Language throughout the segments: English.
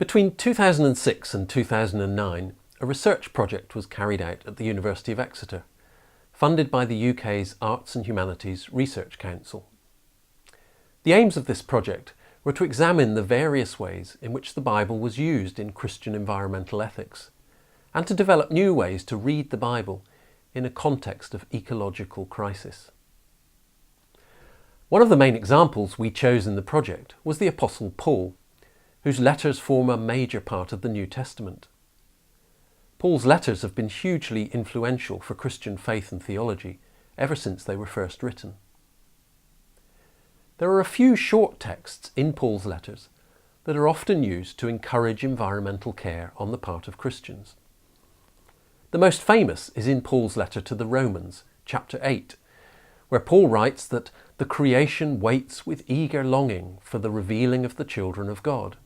Between 2006 and 2009, a research project was carried out at the University of Exeter, funded by the UK's Arts and Humanities Research Council. The aims of this project were to examine the various ways in which the Bible was used in Christian environmental ethics, and to develop new ways to read the Bible in a context of ecological crisis. One of the main examples we chose in the project was the Apostle Paul, whose letters form a major part of the New Testament. Paul's letters have been hugely influential for Christian faith and theology ever since they were first written. There are a few short texts in Paul's letters that are often used to encourage environmental care on the part of Christians. The most famous is in Paul's letter to the Romans, chapter 8, where Paul writes that the creation waits with eager longing for the revealing of the children of God.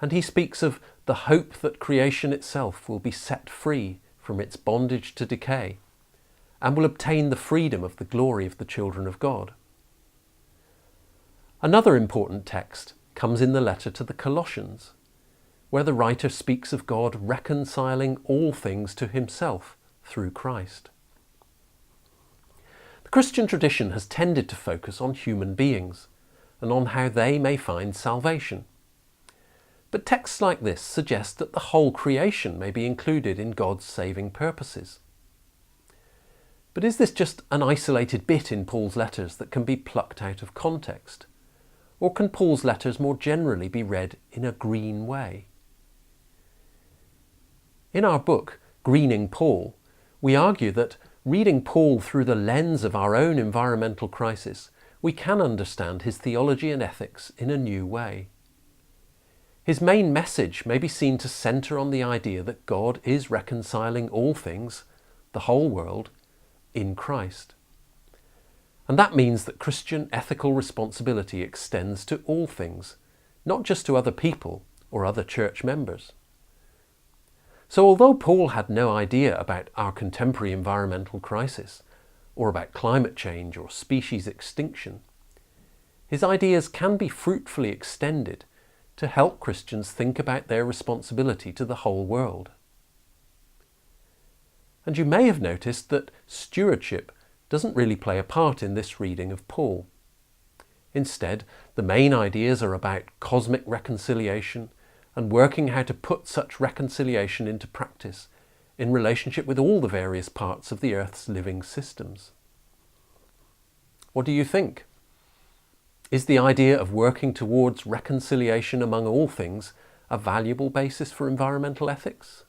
And he speaks of the hope that creation itself will be set free from its bondage to decay and will obtain the freedom of the glory of the children of God. Another important text comes in the letter to the Colossians, where the writer speaks of God reconciling all things to himself through Christ. The Christian tradition has tended to focus on human beings and on how they may find salvation. But texts like this suggest that the whole creation may be included in God's saving purposes. But is this just an isolated bit in Paul's letters that can be plucked out of context? Or can Paul's letters more generally be read in a green way? In our book, Greening Paul, we argue that reading Paul through the lens of our own environmental crisis, we can understand his theology and ethics in a new way. His main message may be seen to centre on the idea that God is reconciling all things, the whole world, in Christ. And that means that Christian ethical responsibility extends to all things, not just to other people or other church members. So although Paul had no idea about our contemporary environmental crisis, or about climate change or species extinction, his ideas can be fruitfully extended to help Christians think about their responsibility to the whole world. And you may have noticed that stewardship doesn't really play a part in this reading of Paul. Instead, the main ideas are about cosmic reconciliation and working how to put such reconciliation into practice in relationship with all the various parts of the Earth's living systems. What do you think? Is the idea of working towards reconciliation among all things a valuable basis for environmental ethics?